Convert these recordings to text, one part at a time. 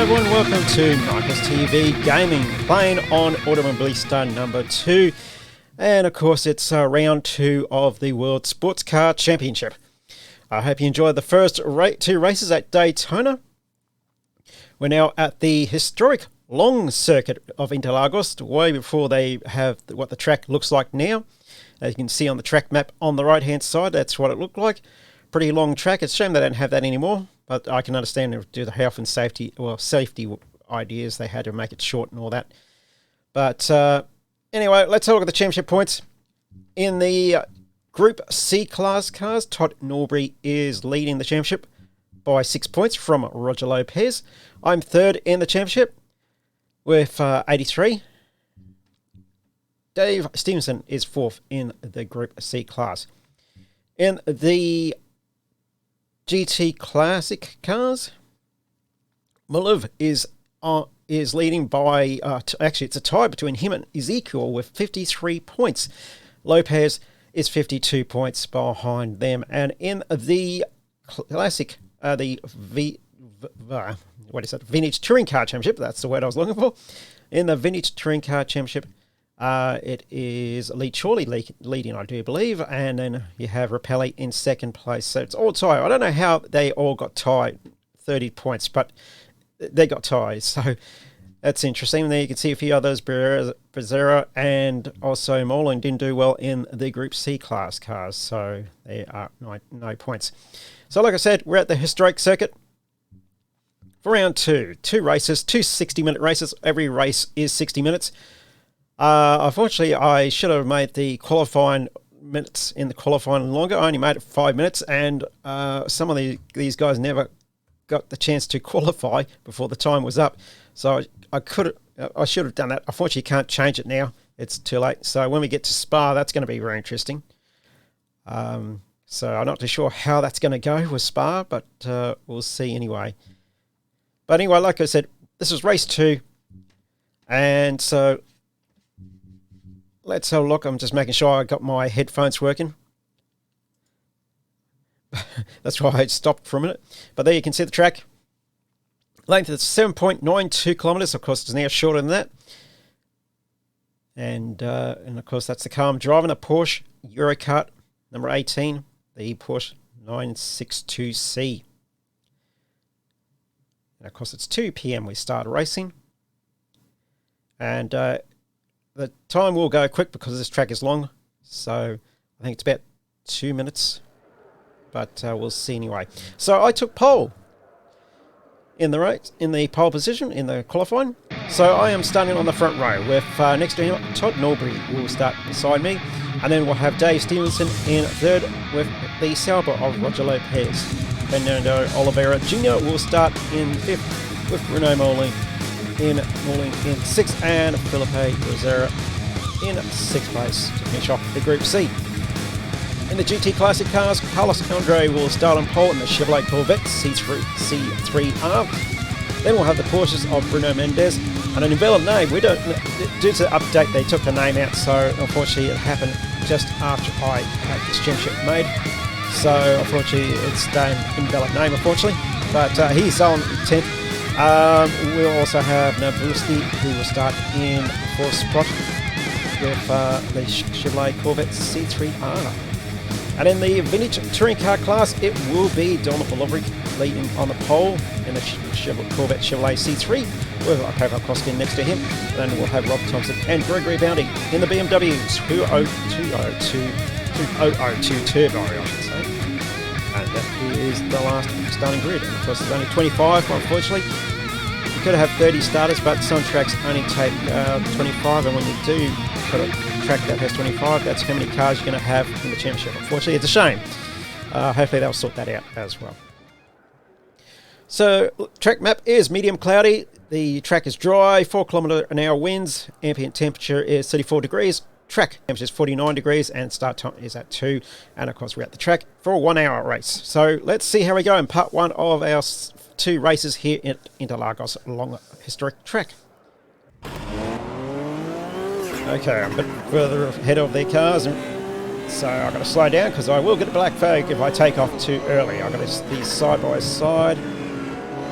everyone, welcome to Markus TV Gaming, playing on Automobilista number 2. And of course it's round 2 of the World Sportscar Championship. I hope you enjoyed the first 2 races at Daytona. We're now at the historic long circuit of Interlagos, way before they have what the track looks like now. As you can see on the track map on the right hand side, that's what it looked like. Pretty long track. It's a shame they don't have that anymore, but I can understand due to the health and safety, safety ideas, they had to make it short and all that. But anyway, let's have a look at the championship points. In the Group C class cars, Todd Norbury is leading the championship by 6 points from Roger Lopez. I'm third in the championship with 83. Dave Stevenson is fourth in the Group C class. In the GT Classic cars, Malev is leading by, actually it's a tie between him and Ezekiel with 53 points. Lopez is 52 points behind them. And in the Classic, Vintage Touring Car Championship, that's the word I was looking for. In the Vintage Touring Car Championship, it is Lee Chorley leading, I do believe, and then you have Rapelli in second place. So it's all tie. I don't know how they all got tied, 30 points, but they got tied. So that's interesting. There you can see a few others, Becerra and also Molan didn't do well in the Group C class cars, so they are no points. So like I said, we're at the historic circuit for round 2. 2 races, 2 60-minute races. Every race is 60 minutes. Unfortunately, I should have made the qualifying minutes in the qualifying longer. I only made it 5 minutes, and some of these guys never got the chance to qualify before the time was up. So I should have done that. Unfortunately, you can't change it now. It's too late. So when we get to Spa, that's going to be very interesting. So I'm not too sure how that's going to go with Spa, but we'll see anyway. But anyway, like I said, this is race 2, and so let's have a look. I'm just making sure I got my headphones working. That's why I stopped for a minute. But there you can see the track. Length is 7.92 kilometres. Of course, it's now shorter than that. And of course, that's the car I'm driving, a Porsche Eurocart number 18, the Porsche 962C. And of course, it's 2 p.m. we start racing. And the time will go quick because this track is long. So I think it's about 2 minutes. But we'll see anyway. So I took pole in the race, in the pole position in the qualifying. So I am starting on the front row with next to him Todd Norbury will start beside me, and then we'll have Dave Stevenson in third with the Sauber of Roger Lopez. Fernando Oliveira Jr. will start in fifth with Bruno Moling in sixth, and Felipe Rosera in sixth place to finish off the Group C. In the GT Classic cars, Carlos Andre will start on pole in the Chevrolet Corvette C3R. Then we'll have the Porsches of Bruno Mendes, and an invalid name. We don't, due to the update, they took the name out, so unfortunately it happened just after I had this championship made. So unfortunately it's an invalid name, unfortunately. But he's on 10th. We'll also have Nabulski, who will start in 4th spot with the Chevrolet Corvette C3R. And in the Vintage Touring Car class, it will be Donald Malovric leading on the pole in the Corvette Chevrolet C3 with Kevin Koskin next to him. And then we'll have Rob Thompson and Gregory Bounty in the BMW 2002 Turbo, I should say. And that is the last starting grid. And of course, there's only 25, unfortunately. You could have 30 starters, but some tracks only take 25, and when you do put a track that has 25, that's how many cars you're going to have in the championship. Unfortunately, it's a shame. Hopefully they'll sort that out as well. So track map is medium cloudy. The track is dry, 4 km/h winds. Ambient temperature is 34 degrees. Track temperature is 49 degrees, and start time is at 2. And of course, we're at the track for a 1 hour race. So let's see how we go in part 1 of our 2 races here at Interlagos along a historic track. Okay, I'm a bit further ahead of their cars, so I've got to slow down because I will get a black flag if I take off too early. I've got to be side by side.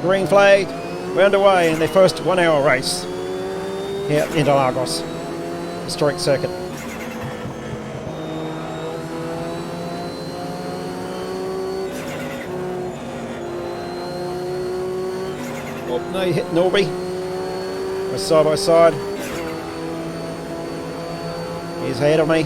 Green flag, we're underway in their first 1 hour race here at Interlagos Historic Circuit. Oh, no, you hit Norby. We're side by side. He's ahead of me.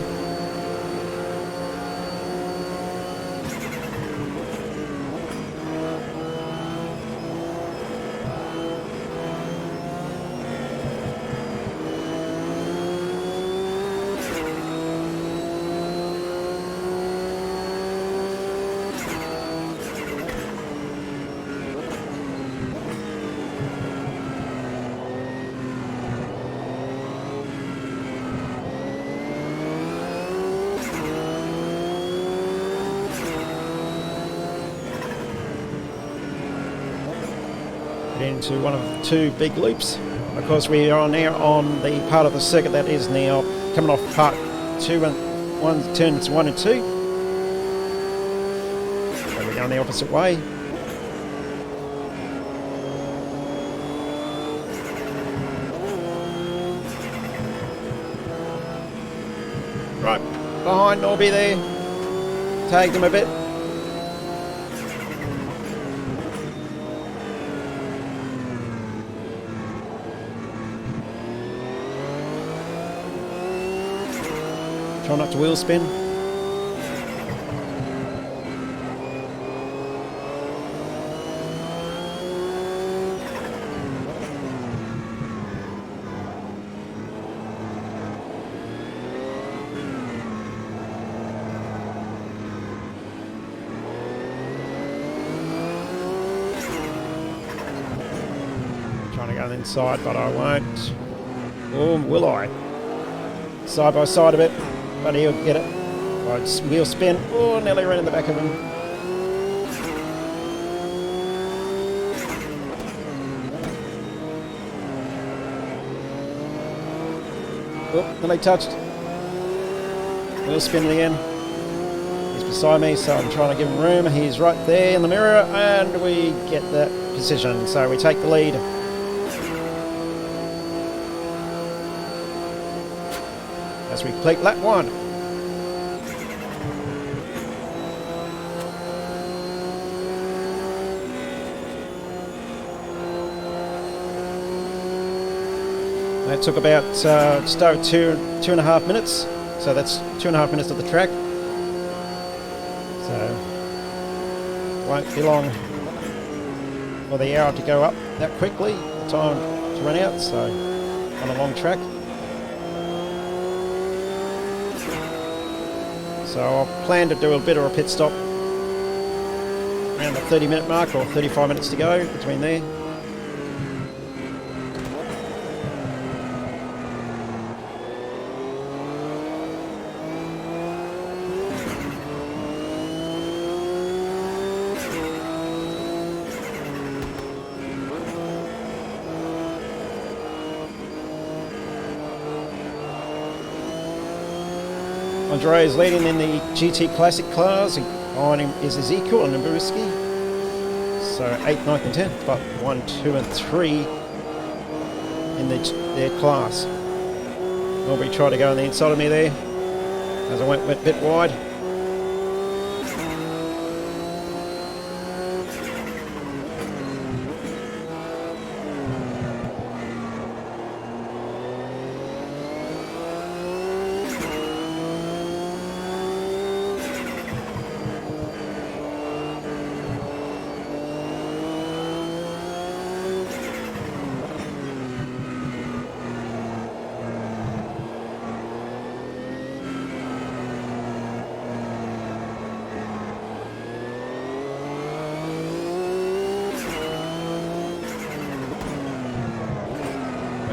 Into one of the two big loops, because we are now on the part of the circuit that is now coming off part 2 and 1, turns 1 and 2. So we're going the opposite way. Right, behind Norby there. Tagged him a bit. Try not to wheel spin. Trying to go inside, but I won't. Or will I? Side by side a bit. But he'll get it. I just wheel spin. Oh, nearly ran in the back of him. Oh, nearly touched. Wheel spin again. He's beside me, so I'm trying to give him room. He's right there in the mirror, and we get that position. So we take the lead. As we complete lap 1. That took about just over 2.5 minutes. So that's 2.5 minutes of the track. So won't be long for the hour to go up that quickly. The time to run out. So on a long track. So I'll plan to do a bit of a pit stop around the 30-minute mark, or 35 minutes to go between there. Andre is leading in the GT Classic class. Behind him is Ezekiel and Nabuski. So 8th, 9th and 10th, but 1, 2 and 3 in their class. Norby tried to go on the inside of me there as I went a bit wide.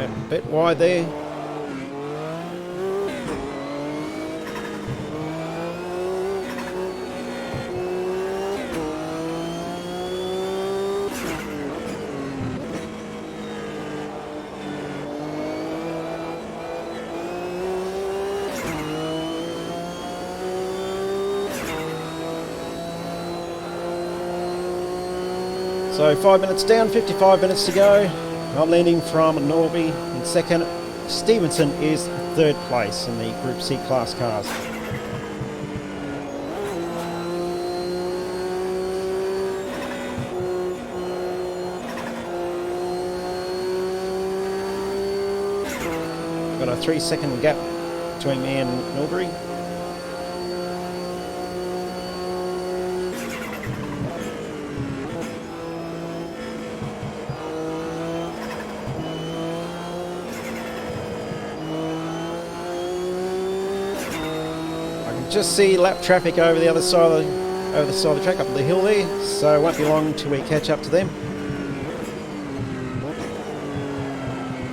A bit wide there. So 5 minutes down, 55 minutes to go. I'm leading from Norby in second. Stevenson is third place in the Group C class cars. Got a 3-second gap between me and Norbury. Just see lap traffic over the other side of the track, up the hill there, so it won't be long till we catch up to them.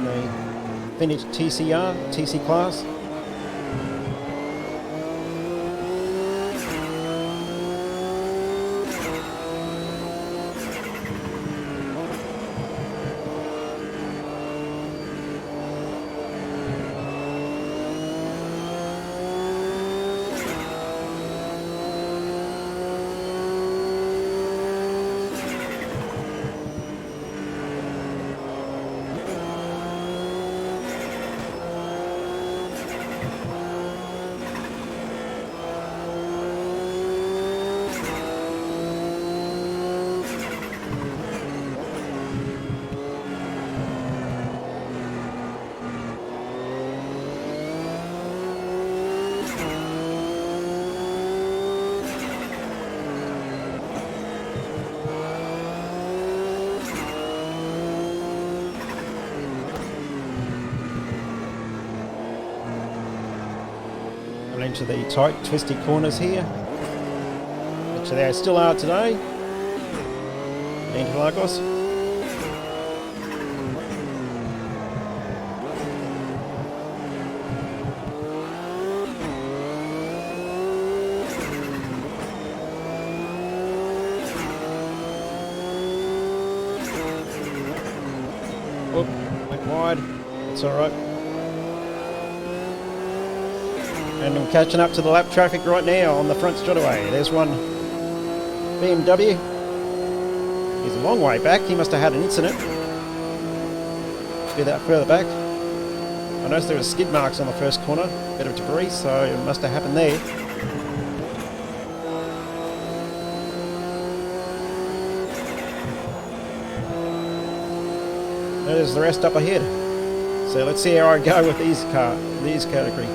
They finished TC class. Into the tight, twisty corners here, which they still are today. Interlagos. Oh, went wide. It's all right. And I'm catching up to the lap traffic right now on the front straightaway. There's one BMW. He's a long way back. He must have had an incident. Be that further back. I noticed there were skid marks on the first corner. Bit of debris, so it must have happened there. There's the rest up ahead. So let's see how I go with these category.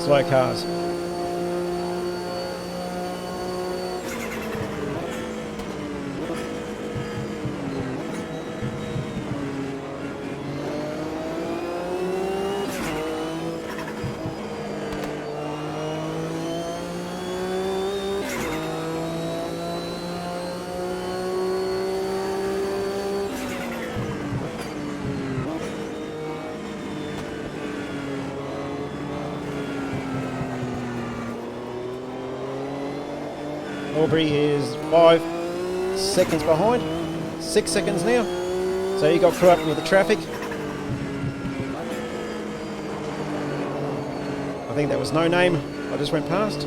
Slow cars. Aubrey is 5 seconds behind, 6 seconds now, so he got caught up with the traffic. I think that was No Name I just went past.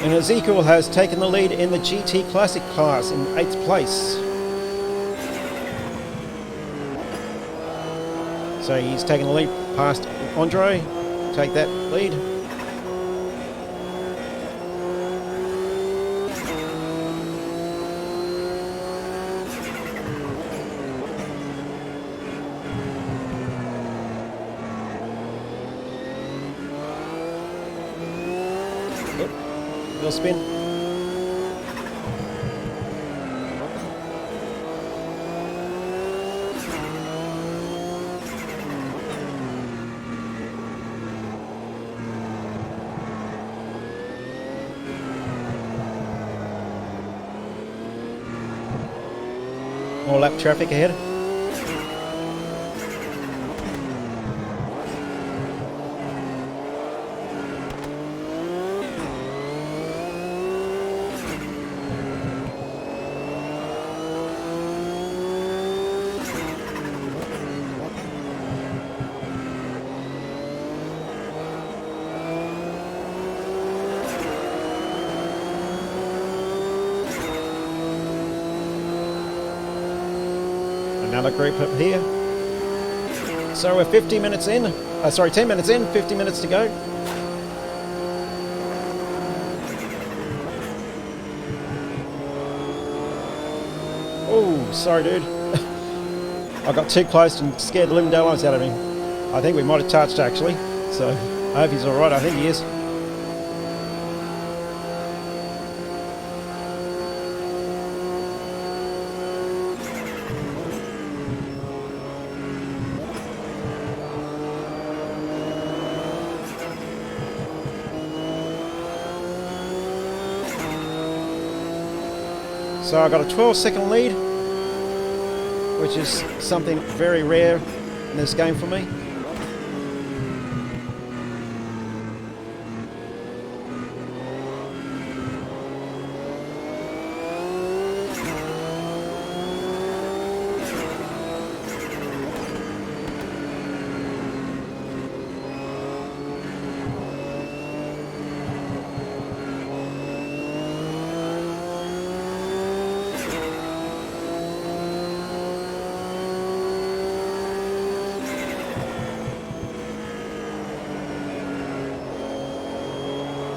And Ezekiel has taken the lead in the GT Classic class in 8th place. So he's taken the lead past Andre, take that lead. Wheel spin. More lap traffic ahead. Another group up here. So we're 50 minutes in. 10 minutes in, 50 minutes to go. Oh, sorry, dude. I got too close and scared the living daylights out of him. I think we might have touched, actually. So I hope he's alright. I think he is. So I got a 12-second lead, which is something very rare in this game for me.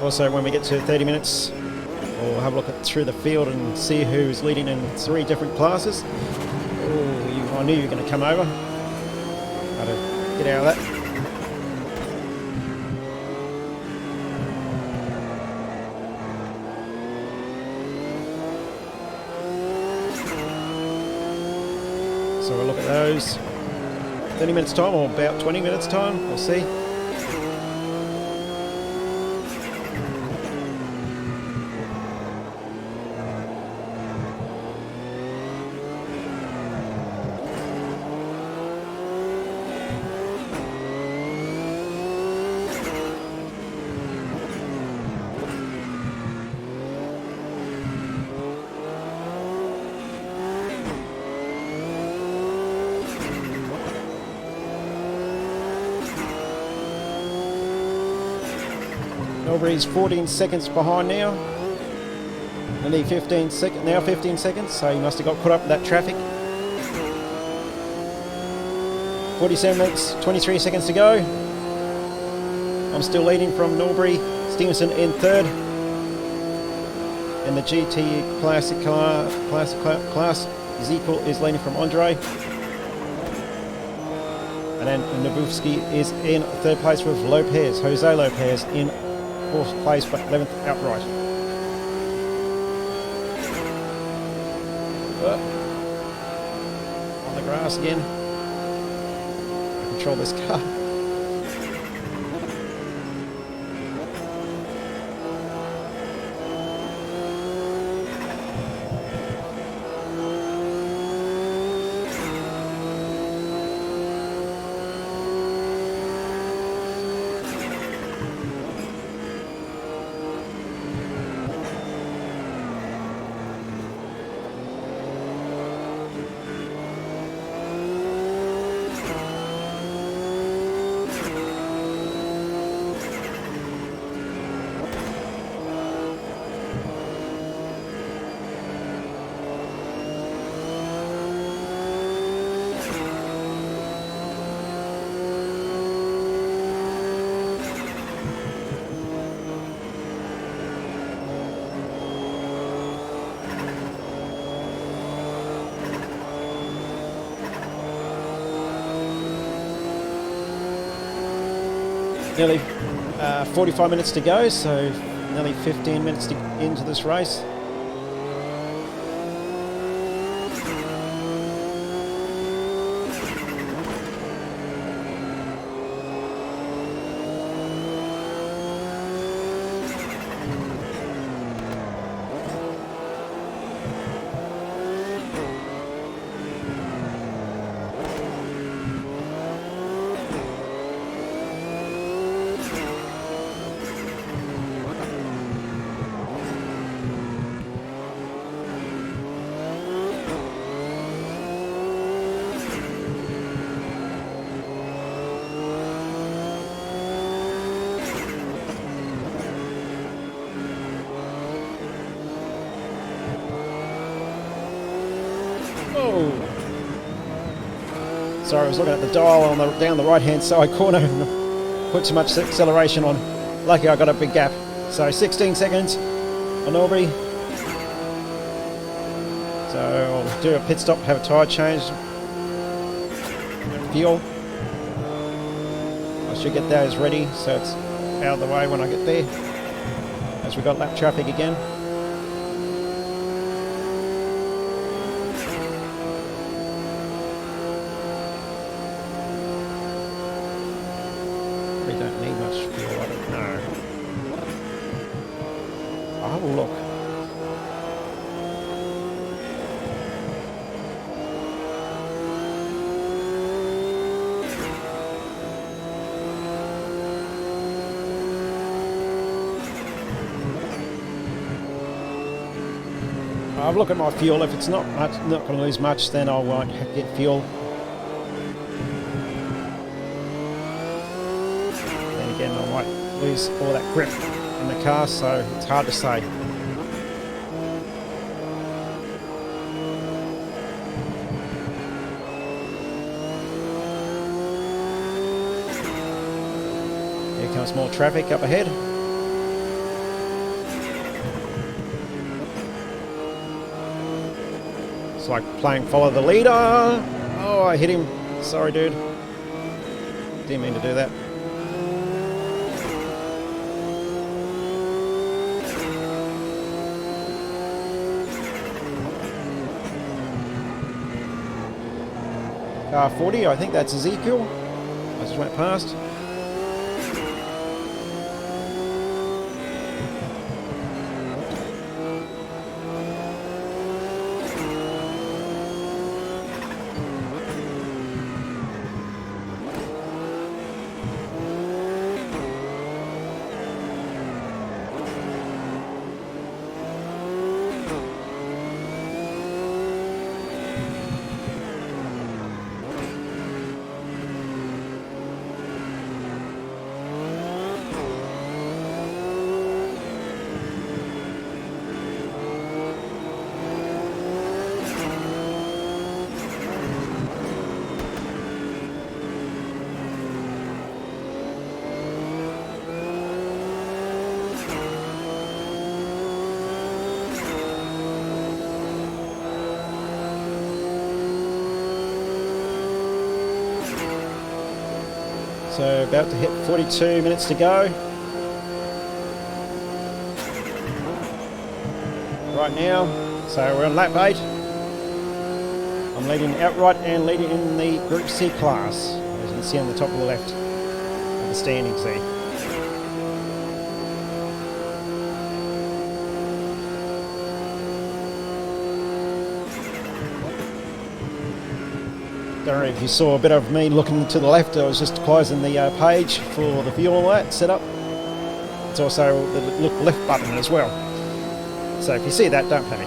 Also, when we get to 30 minutes, we'll have a look through the field and see who's leading in 3 different classes. Oh, I knew you were going to come over. How to get out of that. So we'll look at those. 30 minutes time, or about 20 minutes time, we'll see. Norbury's 14 seconds behind now. Only 15 seconds, now 15 seconds, so he must have got caught up with that traffic. 47 minutes, 23 seconds to go. I'm still leading from Norbury. Stevenson in 3rd. In the GT Classic class, Ezekiel is leading from Andre. And then Nabufsky is in 3rd place with Lopez, Jose Lopez in 4th place, but 11th outright. On the grass again. I control this car. Nearly 45 minutes to go, so nearly 15 minutes into this race. Sorry, I was looking at the dial on down the right-hand side corner and put too much acceleration on. Lucky I got a big gap. So 16 seconds on Aubrey. So I'll do a pit stop, have a tyre change. Fuel. I should get those ready so it's out of the way when I get there. As we got lap traffic again. We don't need much fuel, I don't know. I'll have a look. I'll look at my fuel. If it's not going to lose much, then I won't get fuel. Then again, I might lose all that grip in the car, so it's hard to say. Here comes more traffic up ahead. It's like playing follow the leader. Oh, I hit him. Sorry, dude. Didn't mean to do that. Car 40, I think that's Ezekiel. I just went past. So about to hit 42 minutes to go. Right now, so we're on lap 8. I'm leading outright and leading in the Group C class, as you can see on the top of the left of the standings there. Don't know if you saw a bit of me looking to the left. I was just closing the page for the fuel light setup. It's also the look left button as well. So if you see that, don't panic.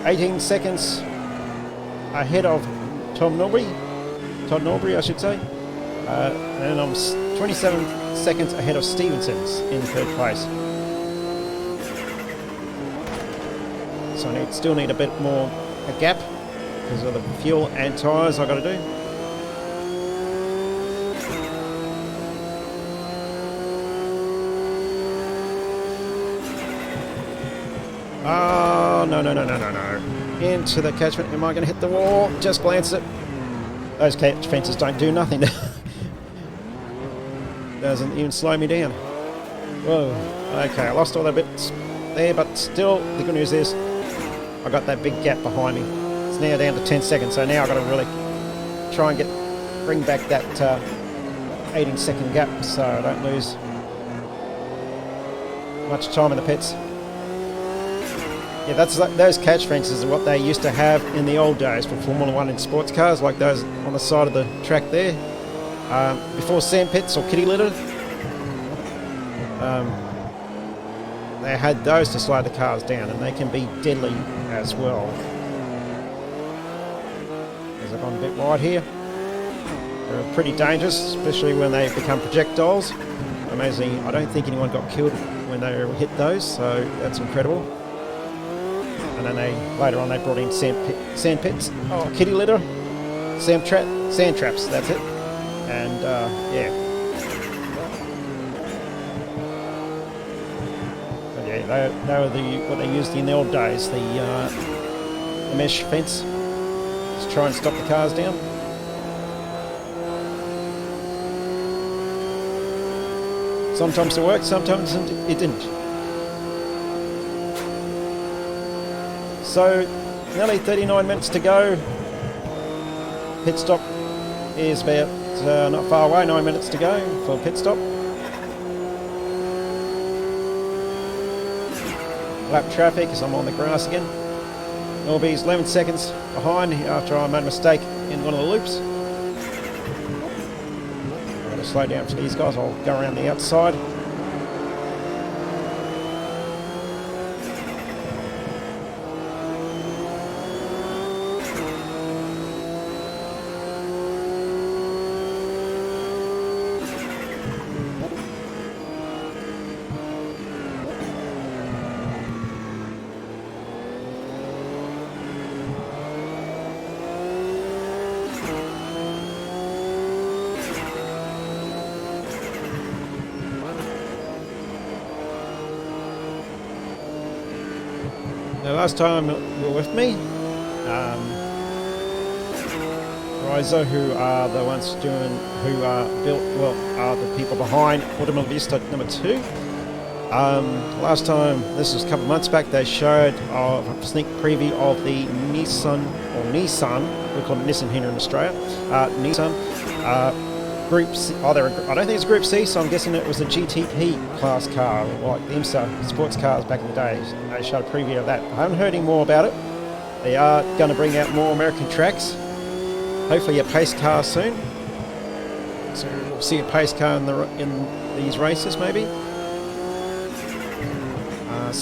"18 seconds ahead of Todd Norbury, I should say. And I'm 27 seconds ahead of Stevenson's in third place. So I still need a bit more a gap because of the fuel and tyres I've got to do. Oh, no. Into the catchment. Am I going to hit the wall? Just glance it. Those catch fences don't do nothing. Doesn't even slow me down. Whoa. Okay, I lost all that bits there, but still, the good news is I got that big gap behind me. It's now down to 10 seconds, so now I've got to really try and bring back that 18-second gap so I don't lose much time in the pits. Yeah, those catch fences are what they used to have in the old days for Formula 1 in sports cars, like those on the side of the track there. Before sand pits or kitty litter, they had those to slow the cars down, and they can be deadly as well. As I've gone a bit wide here. They're pretty dangerous, especially when they become projectiles. Amazing, I don't think anyone got killed when they hit those, so that's incredible. And then later on they brought in sand pits, kitty litter, sand traps, that's it. And yeah. But yeah, they were what they used in the old days, the mesh fence to try and stop the cars down. Sometimes it worked, sometimes it didn't. So, nearly 39 minutes to go. Pit stop is about not far away, 9 minutes to go for pit stop. Lap traffic as I'm on the grass again. Norby's 11 seconds behind after I made a mistake in one of the loops. I'm going to slow down for these guys, I'll go around the outside. Now, last time you were with me, Rizo, who are the ones are the people behind Automobilista number 2. Last time, this was a couple of months back, they showed a sneak preview of the Nissan, we call it Nissan here in Australia, Nissan Group C, I don't think it's Group C, so I'm guessing it was a GTP class car, like the IMSA sports cars back in the day. They showed a preview of that. I haven't heard any more about it. They are going to bring out more American tracks, hopefully a pace car soon. So we'll see a pace car in these races maybe.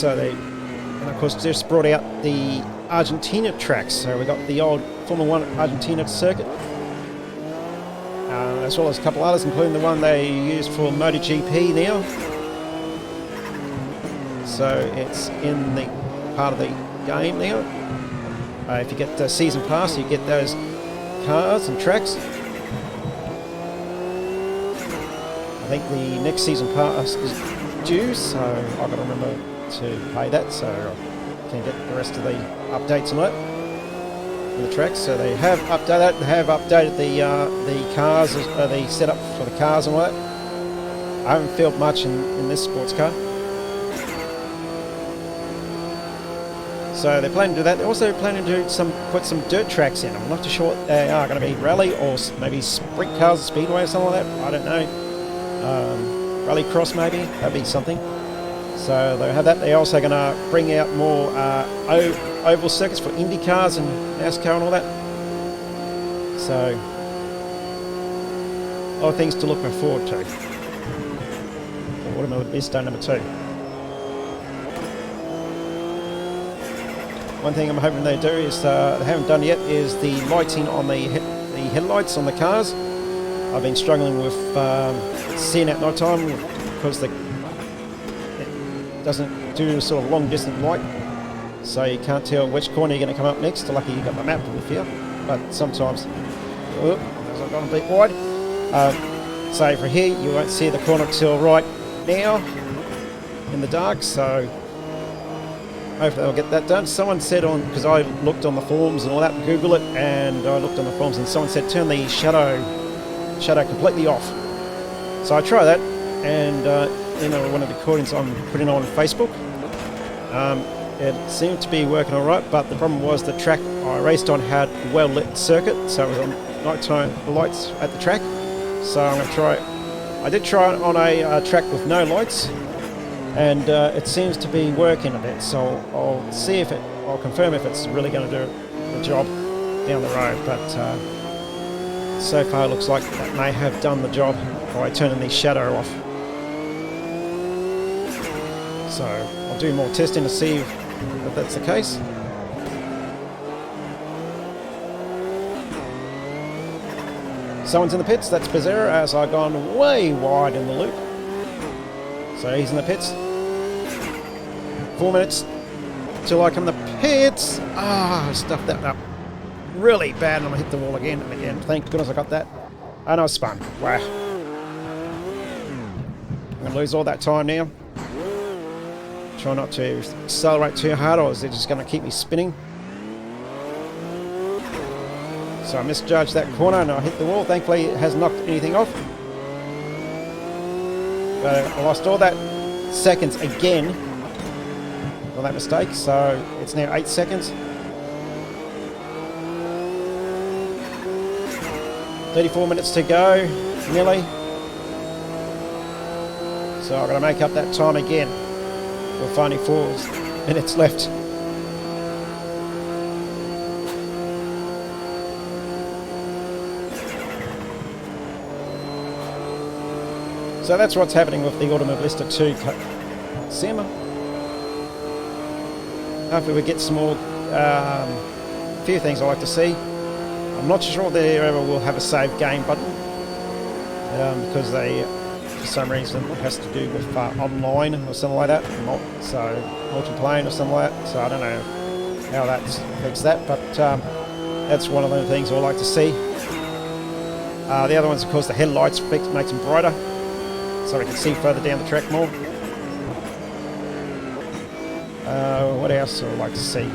And of course just brought out the Argentina tracks. So we got the old Formula 1 Argentina circuit, as well as a couple others, including the one they use for MotoGP now. So it's in the part of the game now. If you get the season pass, you get those cars and tracks. I think the next season pass is due, so I've got to remember to pay that, so I can get the rest of the updates on it. The tracks, so they have updated. They have updated the cars, the setup for the cars and all that. I haven't felt much in this sports car. So they're planning to do that. They're also planning to put some dirt tracks in. I'm not too sure what they are going to be, rally or maybe sprint cars, speedway or something like that. I don't know. Rally cross maybe. That'd be something. So they have that. They're also going to bring out more oval circuits for Indy cars and NASCAR and all that. So a lot of things to look forward to. Automobilista number 2. One thing I'm hoping they do is they haven't done yet is the lighting on the headlights on the cars. I've been struggling with seeing at night time because it doesn't do sort of long distance light, so you can't tell which corner you're going to come up next. Lucky you got the map with you, but sometimes I've gone a bit wide. So for here you won't see the corner till right now in the dark, so hopefully I'll get that done. Someone said because I looked on the forums and all that, Google it, and I looked on the forums and someone said turn the shadow completely off. So I try that, and one of the recordings I'm putting on Facebook, it seemed to be working all right, but the problem was the track I raced on had a well-lit circuit, so it was on nighttime lights at the track. So I'm going to try. I did try it on a track with no lights, and it seems to be working a bit. So I'll see if I'll confirm if it's really going to do the job down the road. But so far, it looks like that may have done the job by turning the shadow off. So I'll do more testing to see if that's the case. Someone's in the pits, that's Becerra, as I've gone way wide in the loop. So he's in the pits. 4 minutes till I come to the pits. Ah, I stuffed that up really bad and I hit the wall again and again. Thank goodness I got that. And I spun. Wow. I'm going to lose all that time now. Try not to accelerate too hard or they're just going to keep me spinning. So I misjudged that corner and I hit the wall. Thankfully it hasn't knocked anything off. But I lost all that seconds again on that mistake. So it's now 8 seconds. 34 minutes to go, nearly. So I've got to make up that time again. With only 4 minutes left. So that's what's happening with the Automobilista 2 sim. Hopefully we get some more, few things I like to see. I'm not sure they ever will have a save game button because they, for some reason, it has to do with online or something like that. So multiplayer or something like that. So I don't know how that affects that, but that's one of the things I like to see. The other ones, of course, the headlights makes them brighter, so we can see further down the track more. What else would I like to see?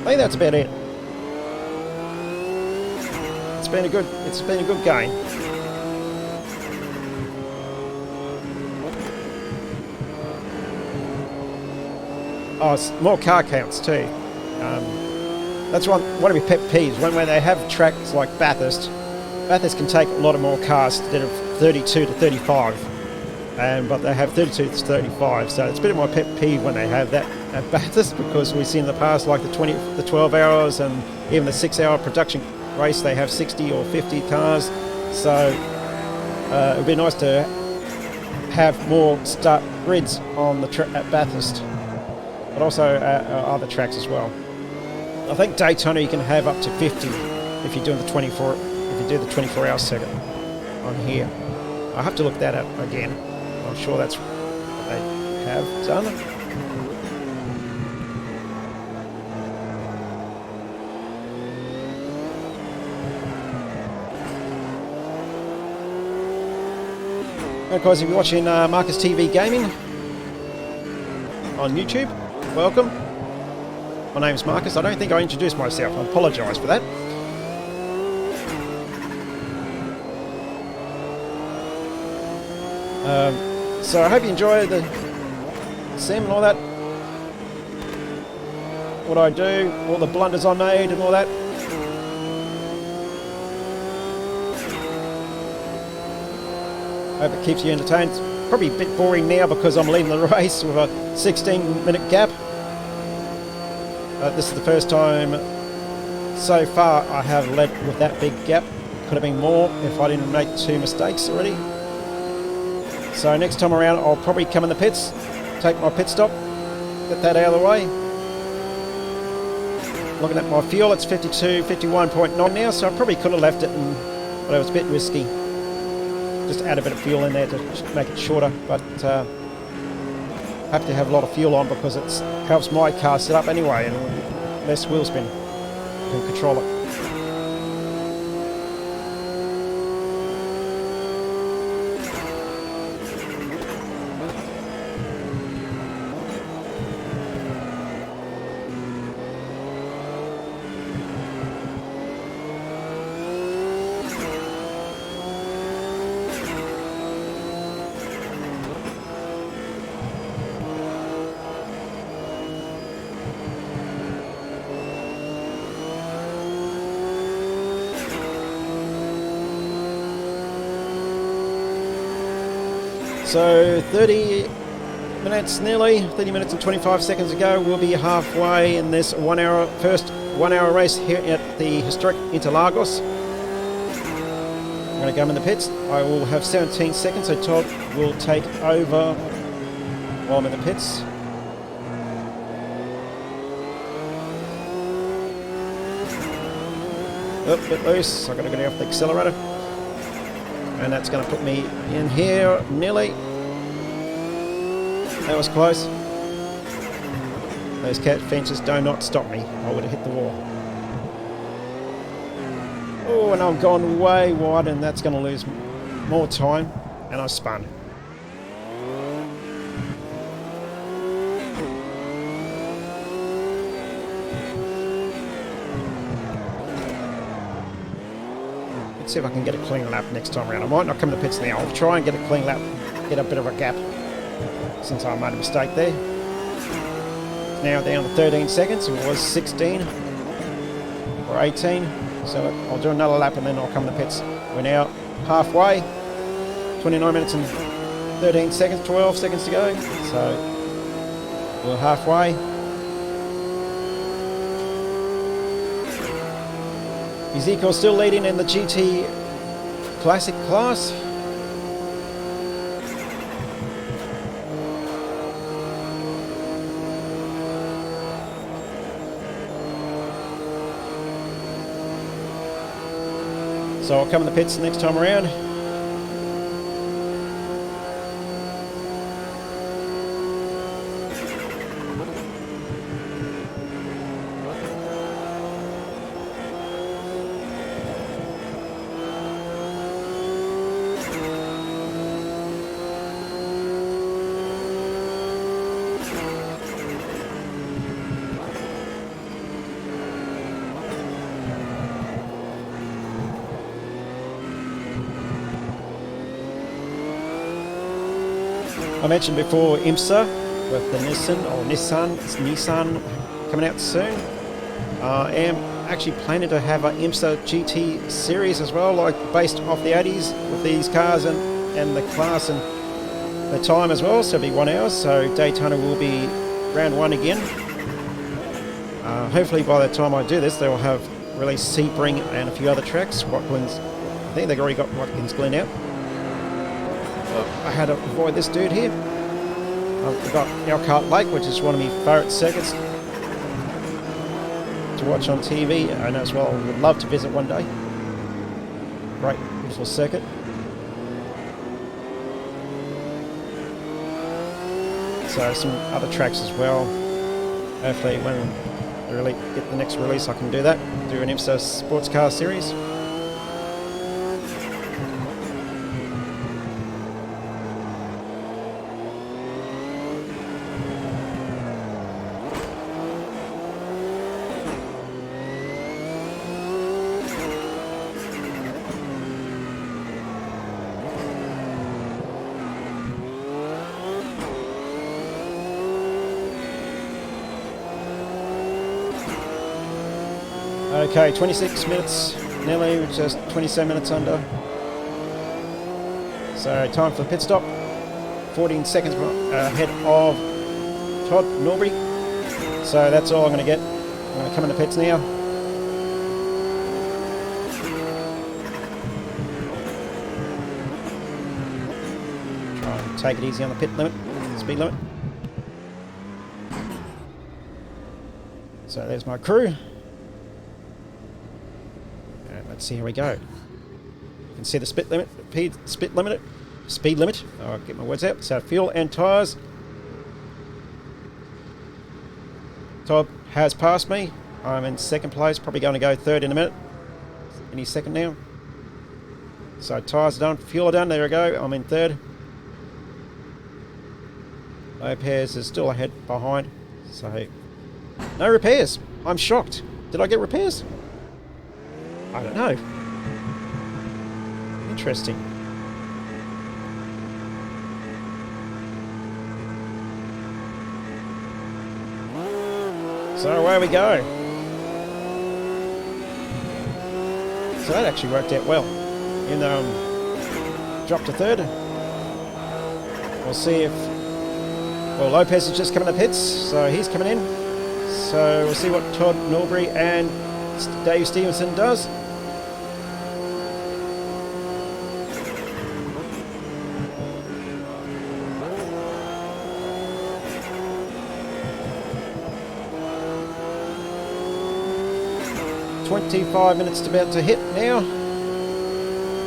I think that's about it. It's been a good game. Oh, it's more car counts too. That's one of my pet peeves. When they have tracks like Bathurst can take a lot of more cars instead of 32 to 35. But they have 32 to 35, so it's a bit of my pet peeve when they have that at Bathurst, because we've seen in the past like the 12 hours and even the 6-hour production race they have 60 or 50 cars. So it would be nice to have more start grids on the at Bathurst, but also other tracks as well. I think Daytona you can have up to 50 if you're doing the 24. If you do the 24-hour circuit on here. I have to look that up again. I'm sure that's what they have done. Of course, if you're watching Markus TV Gaming on YouTube, welcome. My name's Markus. I don't think I introduced myself. I apologise for that. So I hope you enjoy the sim and all that. What I do, all the blunders I made and all that. Hope it keeps you entertained. It's probably a bit boring now because I'm leaving the race with a 16-minute gap. This is the first time so far I have led with that big gap. Could have been more if I didn't make 2 mistakes already. So next time around I'll probably come in the pits, take my pit stop, get that out of the way. Looking at my fuel, it's 51.9 now, so I probably could have left it, but it was a bit risky. Just add a bit of fuel in there to make it shorter, but have to have a lot of fuel on because it helps my car set up anyway and less wheel spin. You can control it. So 30 minutes nearly, 30 minutes and 25 seconds ago, we'll be halfway in this first 1 hour race here at the historic Interlagos. I'm going to go in the pits. I will have 17 seconds, so Todd will take over while I'm in the pits. Oh, a bit loose, so I've got to get off the accelerator. And that's going to put me in here nearly. That was close. Those cat fences do not stop me. I would have hit the wall. Oh, and I've gone way wide, and that's going to lose more time, and I spun. Let's see if I can get a clean lap next time around. I might not come to the pits now. I'll try and get a clean lap, get a bit of a gap, since I made a mistake there. Now down to 13 seconds. It was 16 or 18. So I'll do another lap and then I'll come to the pits. We're now halfway. 29 minutes and 13 seconds, 12 seconds to go. So we're halfway. Ezekiel's still leading in the GT Classic class. So I'll come in the pits next time around. I mentioned before IMSA with the Nissan coming out soon. I am actually planning to have an IMSA GT series as well, like based off the 80s with these cars and the class and the time as well. So it'll be 1 hour. So Daytona will be round 1 again. Hopefully by the time I do this, they will have released Sebring and a few other tracks. Watkins, I think they've already got Watkins Glen out. I had to avoid this dude here. I've got Elkhart Lake, which is one of my favourite circuits to watch on TV, and as well, I would love to visit one day. Great, beautiful circuit. So some other tracks as well. Hopefully when they really get the next release, I can do that. Do an IMSA sports car series. Okay, 26 minutes, nearly, just 27 minutes under. So time for the pit stop. 14 seconds ahead of Todd Norbury. So that's all I'm going to get. I'm going to come in the pits now. Try and take it easy on the pit limit, speed limit. So there's my crew. Let's see how we go. You can see the speed limit. I'll get my words out. So fuel and tyres. Todd has passed me. I'm in second place. Probably going to go third in a minute. Any second now. So tyres are done. Fuel are done. There we go. I'm in third. Lopez is still ahead behind. So no repairs. I'm shocked. Did I get repairs? I don't know. Interesting. So away we go. So that actually worked out well. Even though I'm dropped to third. We'll see if... Well, Lopez is just coming to pits, so he's coming in. So we'll see what Todd Norbury and Dave Stevenson does. $25 minutes to about to hit now.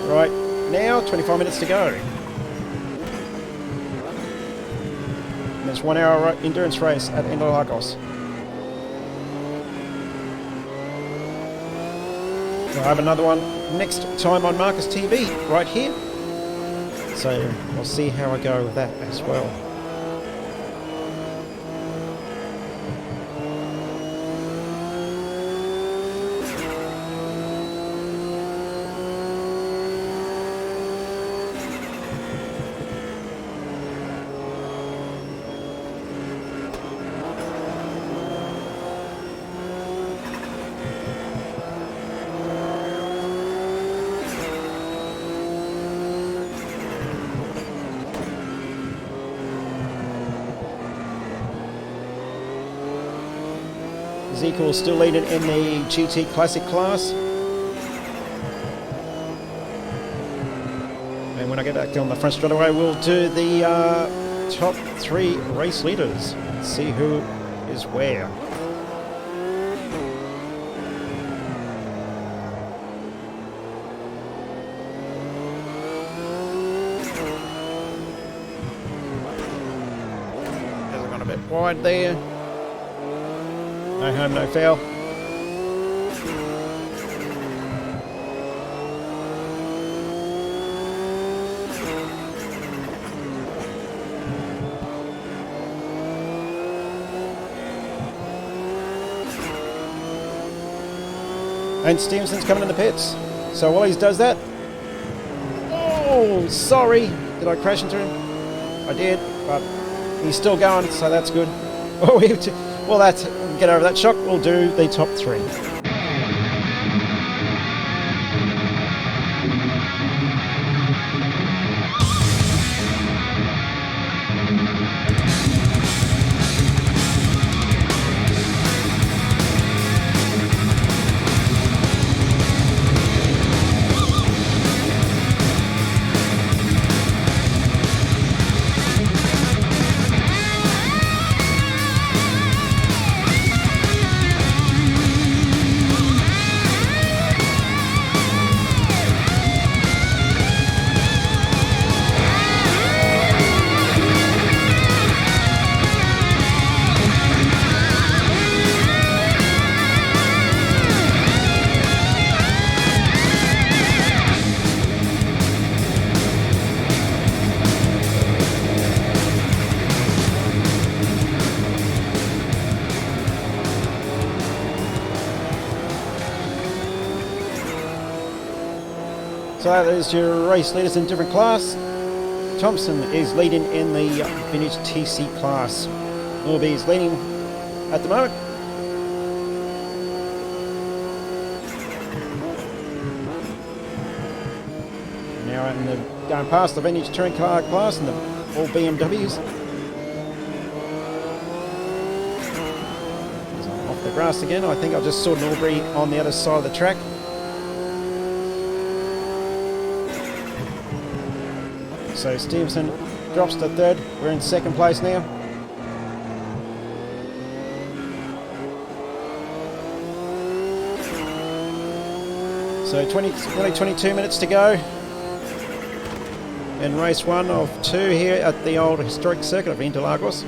Right now, 25 minutes to go. And there's 1 hour endurance race at Interlagos. We'll have another one next time on Markus TV, right here. So we'll see how I go with that as well. Ezekiel still leading in the GT Classic class. And when I get back on the front straight away, we'll do the top 3 race leaders. See who is where. Has gone a bit wide there. No harm, no foul. And Stevenson's coming in the pits. So while he does that... Oh, sorry. Did I crash into him? I did, but he's still going, so that's good. Oh, we have to... Well, that's get over that shock. We'll do the top 3. So there's your race leaders in different class. Thompson is leading in the vintage TC class. Norby is leading at the moment. Now in the, going past the vintage touring car class and the all BMWs. Off the grass again. I think I just saw Norbury on the other side of the track. So Stevenson drops to 3rd. We're in 2nd place now. So nearly 22 minutes to go in race 1 of 2 here at the old historic circuit of Interlagos.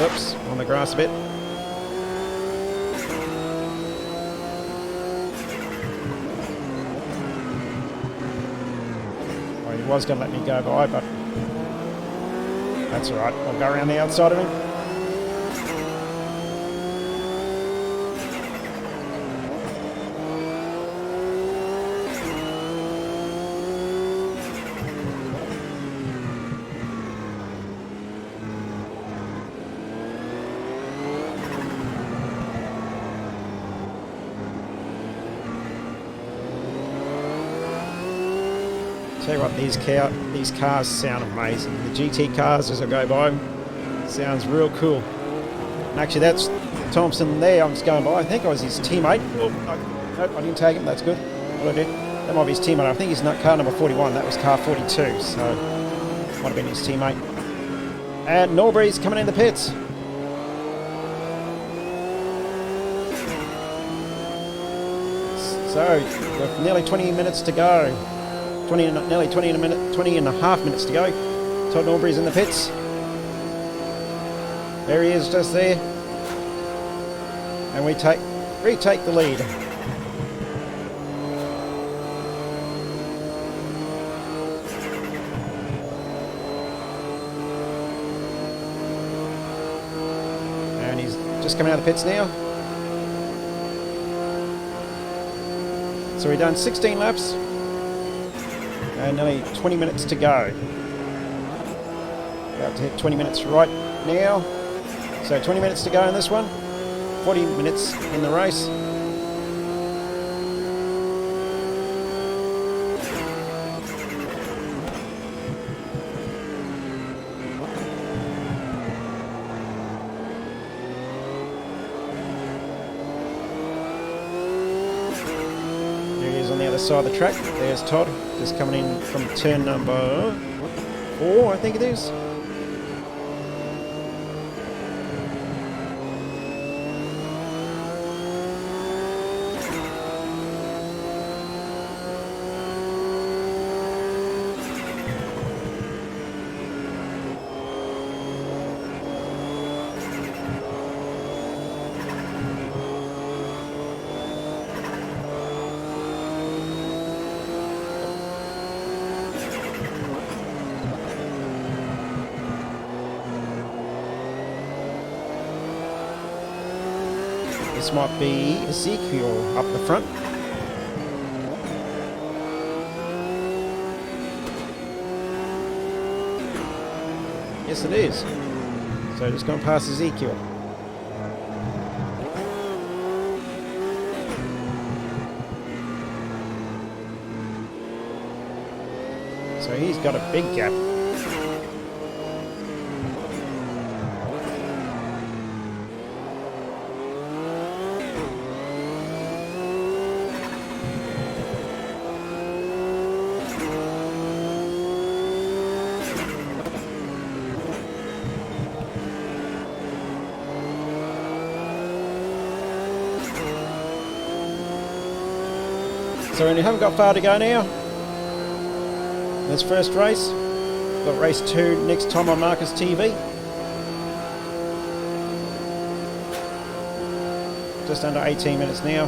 Oops, on the grass a bit. Well, he was going to let me go by, but that's all right. I'll go around the outside of him. Tell you what, these cars sound amazing. The GT cars as I go by them sounds real cool. And actually that's Thompson there I was going by. I think I was his teammate. Oh, nope, I didn't take him. That's good. What I did. That might be his teammate. I think he's not car number 41. That was car 42. So might have been his teammate. And Norbury's coming in the pits. So, with nearly 20 minutes to go. Nearly 20 and a half minutes to go. Todd Norbury's in the pits. There he is, just there. And we retake the lead. And he's just coming out of the pits now. So we've done 16 laps and nearly 20 minutes to go. About to hit 20 minutes right now. So 20 minutes to go in this one. 40 minutes in the race. On the other side of the track. There's Todd, just coming in from turn number 4, I think it is. This might be Ezekiel up the front. Yes, it is. So just going past Ezekiel. So he's got a big gap. So we haven't got far to go now. This first race. We've got race 2 next time on Markus TV. Just under 18 minutes now.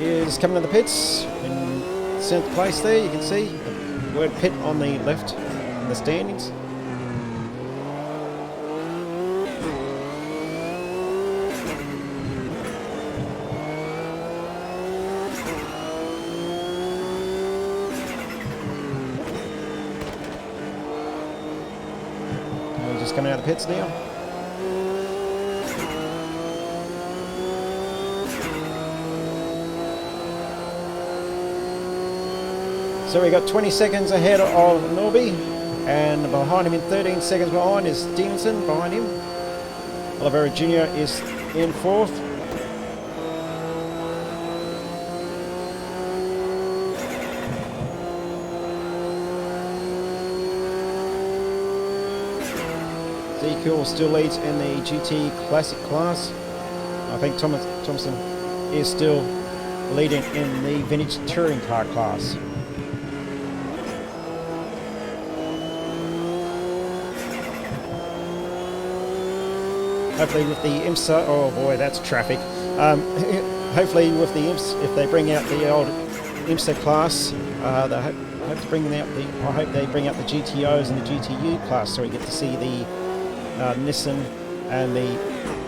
Is coming to the pits in 7th place there. You can see the word pit on the left in the standings. And we're just coming out of the pits now. So we got 20 seconds ahead of Norby, and behind him, in 13 seconds behind, is Stevenson behind him. Oliveira Jr. is in 4th. Cool still leads in the GT Classic class. I think Thompson is still leading in the Vintage Touring Car class. Hopefully with the IMSA, oh boy, that's traffic. Hopefully with the IMSA, if they bring out the old IMSA class, they hope to bring out I hope they bring out the GTOs and the GTU class, so we get to see the Nissan and the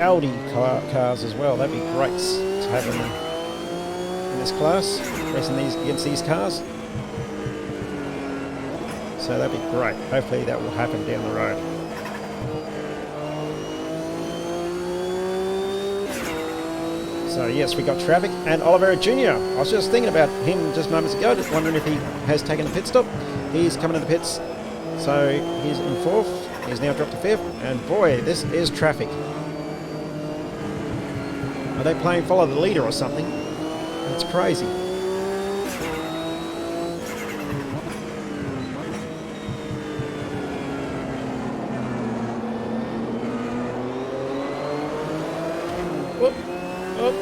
Audi cars as well. That'd be great to have them in this class, racing against these cars. So that'd be great. Hopefully that will happen down the road. So yes, we got traffic, and Oliveira Jr. I was just thinking about him just moments ago, just wondering if he has taken a pit stop. He's coming to the pits, so he's in 4th. He's now dropped to 5th, and boy, this is traffic. Are they playing follow the leader or something? That's crazy. Whoop, whoop,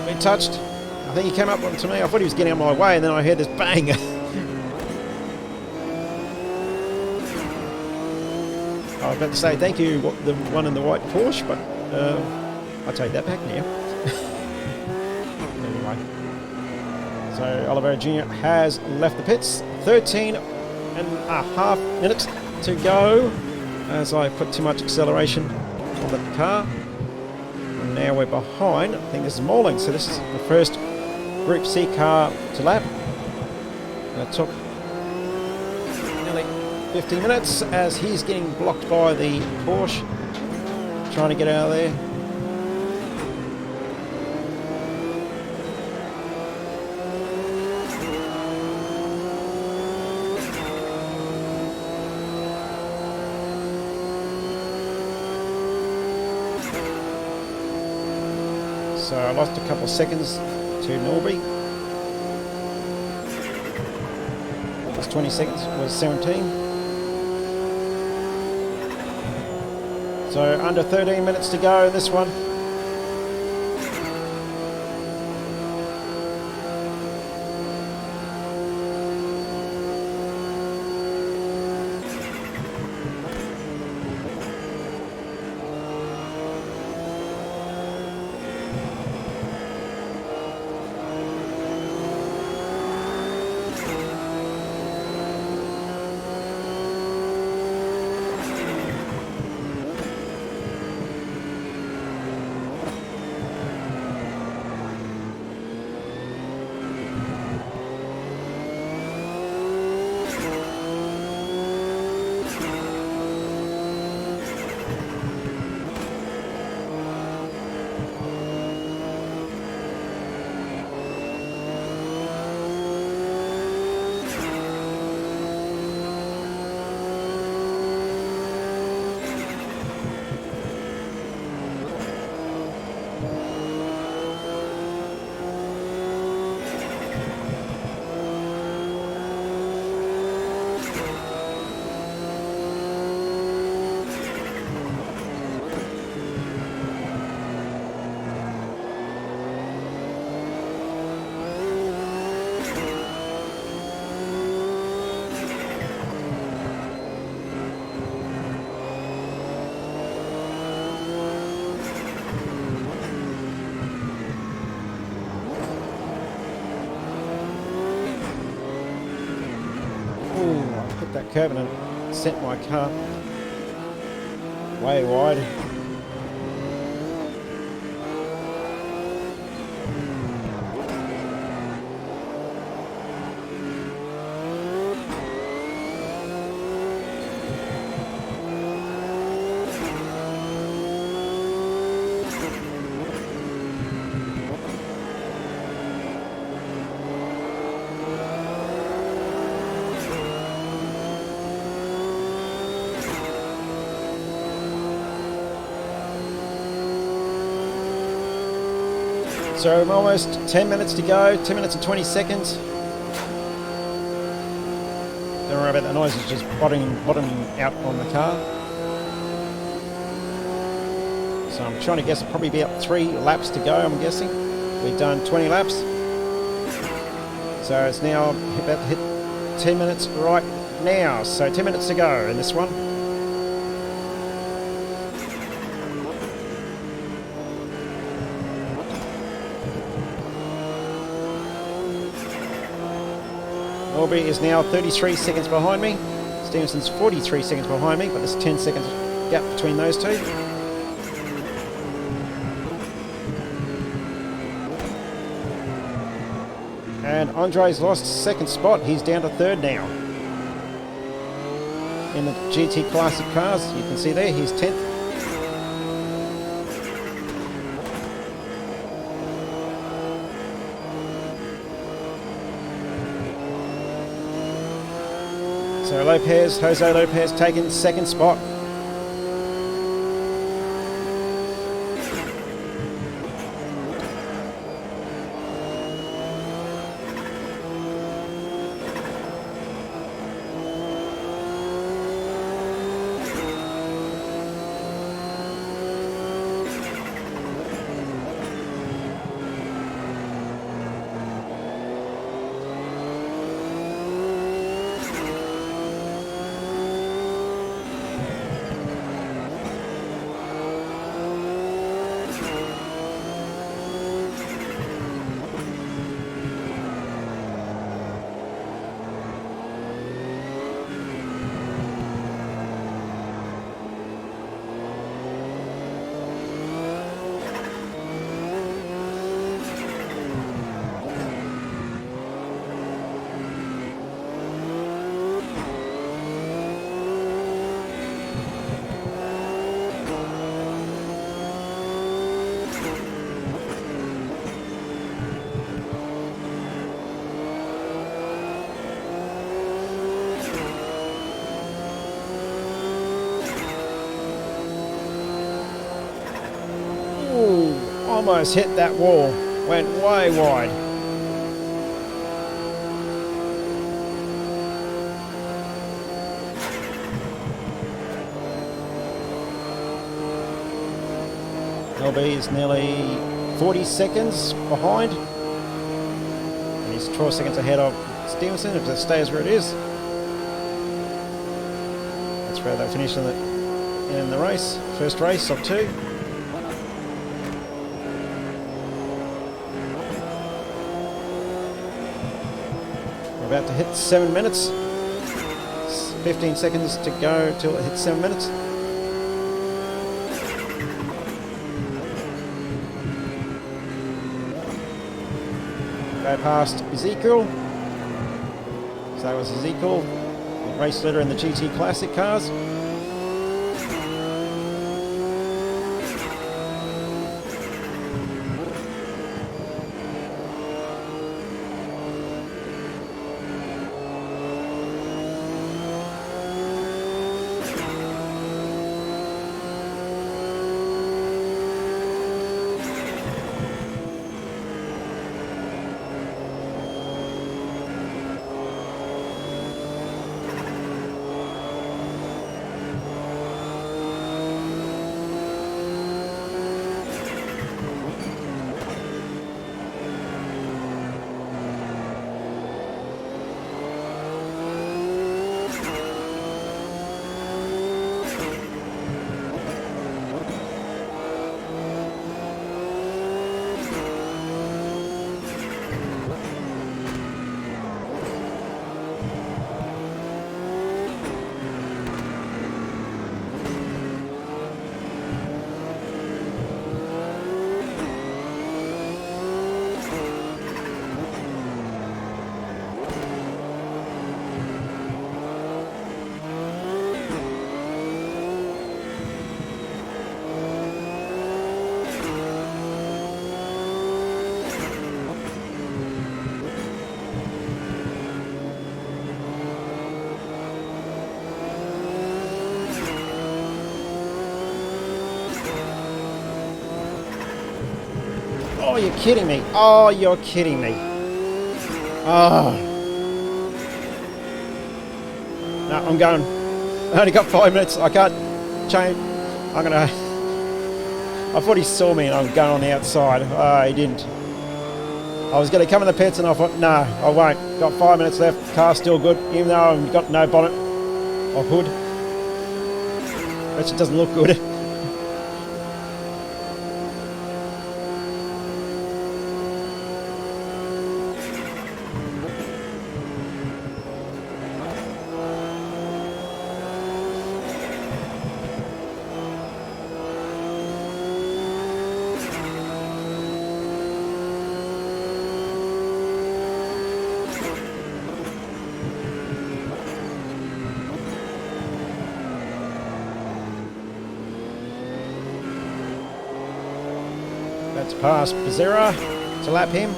been touched. I think he came up to me. I thought he was getting out of my way, and then I heard this bang. I was about to say thank you, the one in the white Porsche, but I'll take that back now. Anyway, so Oliveira Jr. has left the pits. 13.5 minutes to go as I put too much acceleration on the car. And now we're behind. I think this is Morling, so this is the first Group C car to lap. It took 15 minutes as he's getting blocked by the Porsche, trying to get out of there. So I lost a couple of seconds to Norby. It was 20 seconds, it was 17. So under 13 minutes to go in this one. That curve and sent my car way wide. So I'm almost 10 minutes to go, 10 minutes and 20 seconds. Don't worry about that noise, it's just bottoming out on the car. So I'm trying to guess probably about 3 laps to go, I'm guessing. We've done 20 laps. So it's now about to hit 10 minutes right now. So 10 minutes to go in this one. Aubrey is now 33 seconds behind me. Stevenson's 43 seconds behind me, but there's 10 seconds gap between those two. And Andre's lost second spot. He's down to third now. In the GT Classic cars, you can see there, he's 10th. So Jose Lopez taking second spot. Almost hit that wall, went way wide. LB is nearly 40 seconds behind. And he's 12 seconds ahead of Stevenson if it stays where it is. That's where they finish in the race, first race of 2. About to hit 7 minutes. 15 seconds to go till it hits 7 minutes. Go past Ezekiel. So that was Ezekiel, race leader in the GT Classic cars. Oh, you're kidding me. Oh, you're kidding me. Oh. No, I'm going. I only got 5 minutes. I can't change. I'm going to... I thought he saw me and I'm going on the outside. Oh, he didn't. I was going to come in the pits and I thought, no, I won't. Got 5 minutes left. Car's still good, even though I've got no bonnet or hood. Which it doesn't look good. That's past Bezerra to lap him.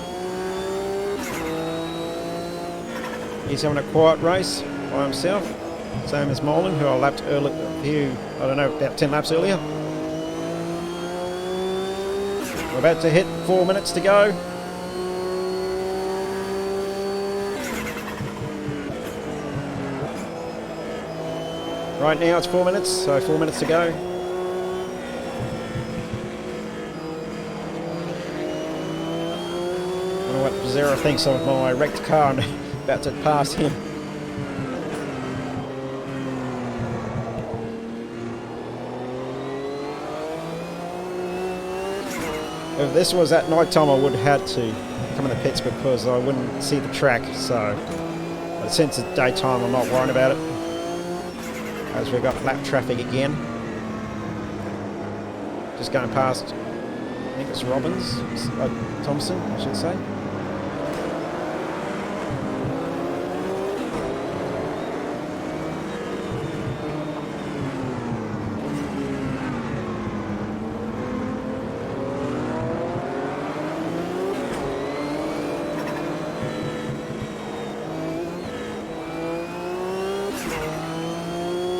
He's having a quiet race by himself, same as Molan, who I lapped early, I don't know, about 10 laps earlier. We're about to hit 4 minutes to go. Right now it's 4 minutes, so 4 minutes to go. What Bezerra thinks of my wrecked car and about to pass him. If this was at night time, I would have had to come in the pits because I wouldn't see the track. So, but since it's daytime, I'm not worrying about it. As we've got lap traffic again. Just going past, I think it's Robbins, Thompson, I should say.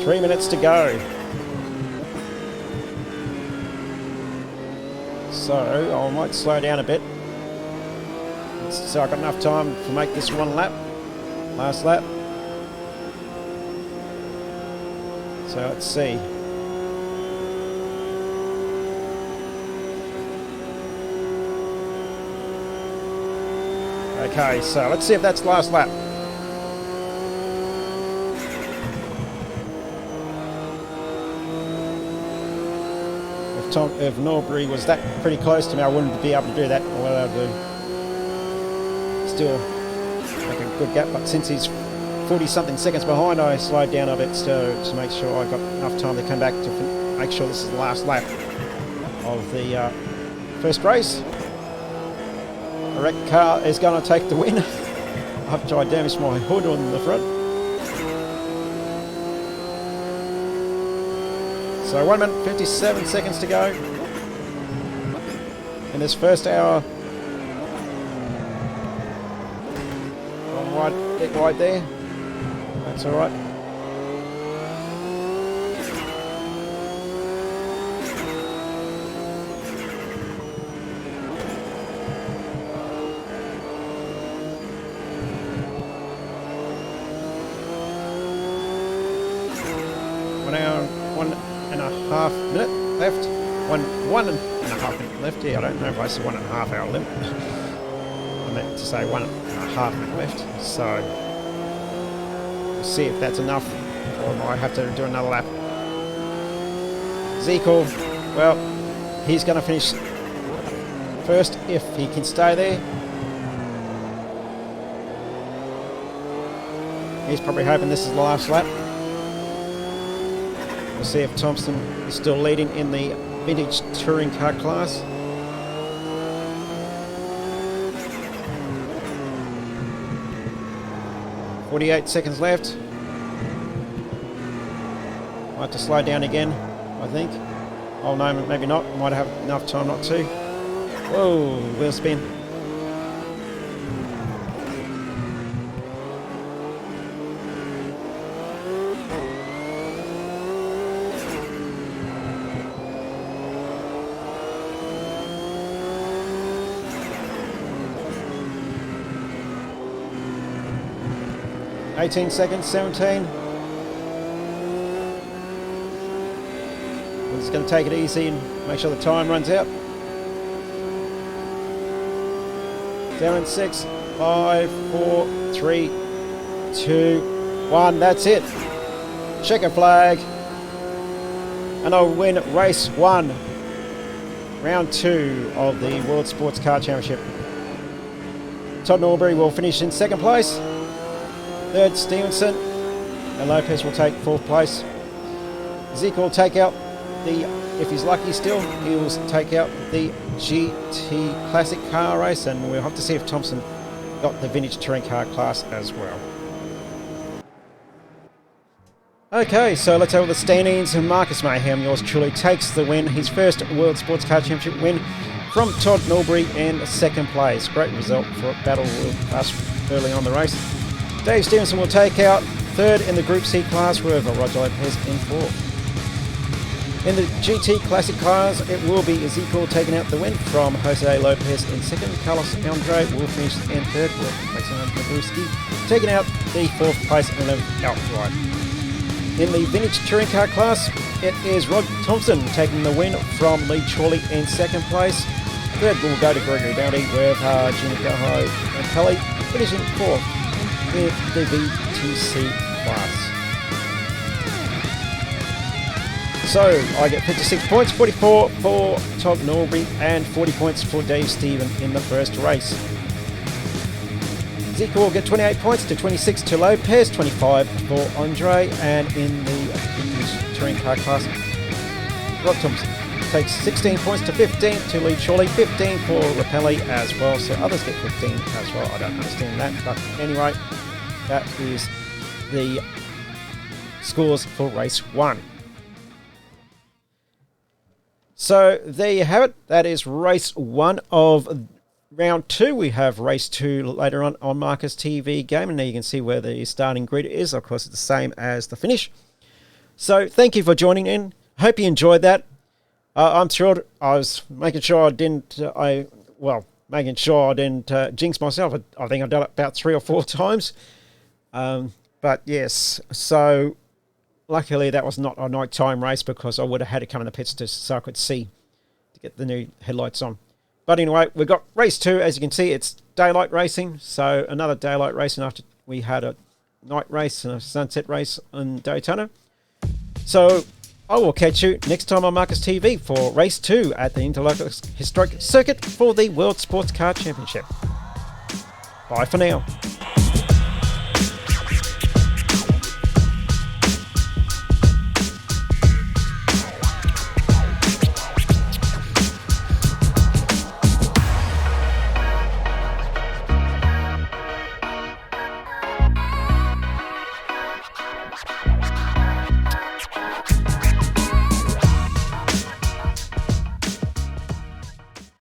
Three minutes to go. So I might slow down a bit. So I've got enough time to make this one lap. Last lap. So let's see. Okay, so let's see if that's the last lap. If Norbury was that pretty close to me, I wouldn't be able to do that. I would have to still make a good gap, but since he's 40-something seconds behind, I slowed down a bit to make sure I got enough time to come back to make sure this is the last lap of the first race. The wrecked car is going to take the win after I damaged my hood on the front. So 1 minute 57 seconds to go in this first hour. Gone wide, a bit wide there. That's all right. Half minute left. One and a half minute left. Yeah, I don't know if I said 1.5 hour limit. I meant to say 1.5 minute left. So we'll see if that's enough, or I might have to do another lap. Zekel, well, he's going to finish first if he can stay there. He's probably hoping this is the last lap. We'll see if Thompson is still leading in the vintage touring car class. .48 seconds left. Might have to slow down again, I think. Oh no, maybe not. Might have enough time not to. Whoa, wheel spin. 18 seconds, 17. We're just going to take it easy and make sure the time runs out. Down in 6, 5, 4, 3, 2, 1. That's it. Checker flag. And I'll win race 1. Round 2 of the World Sports Car Championship. Todd Norbury will finish in 2nd place. 3rd, Stevenson. And Lopez will take 4th place. Zeke will take out the, if he's lucky still, he will take out the GT Classic Car Race, and we'll have to see if Thompson got the Vintage Touring Car class as well. Okay, so let's have the standings. Marcus Mayhem, yours truly, takes the win. His first World Sports Car Championship win from Todd Norbury in 2nd place. Great result for battle with us early on the race. Dave Stevenson will take out 3rd in the Group C class, with Roger Lopez in 4th. In the GT Classic cars, it will be Ezekiel taking out the win from Jose Lopez in 2nd. Carlos Andre will finish in 3rd, with Alexander Nagurski taking out the 4th place and 11th outright. In the Vintage Touring Car class, it is Rod Thompson taking the win from Lee Chorley in 2nd place. 3rd will go to Gregory Bounty, with Jimmy Gaho and Kelly finishing 4th with the VTC class. So I get 56 points, 44 for Todd Norbury and 40 points for Dave Stephen in the first race. Zeke will get 28 points to 26 to Lopez, 25 for Andre, and in the touring car class, Rod Thompson takes 16 points to 15 to Lee Chorley, 15 for Rapelli as well, so others get 15 as well. I don't understand that, but anyway, that is the scores for race 1. So there you have it. That is race 1 of round 2. We have race 2 later on Marcus TV game, and there you can see where the starting grid is. Of course, it's the same as the finish. So thank you for joining in. Hope you enjoyed that. I'm thrilled. I was making sure I didn't jinx myself. I think I've done it about 3 or 4 times. But yes, so luckily that was not a nighttime race, because I would have had to come in the pits so I could see to get the new headlights on. But anyway, we've got race 2. As you can see, it's daylight racing. So another daylight racing after we had a night race and a sunset race in Daytona. So I will catch you next time on Marcus TV for race 2 at the Interlagos Historic Circuit for the World Sports Car Championship. Bye for now.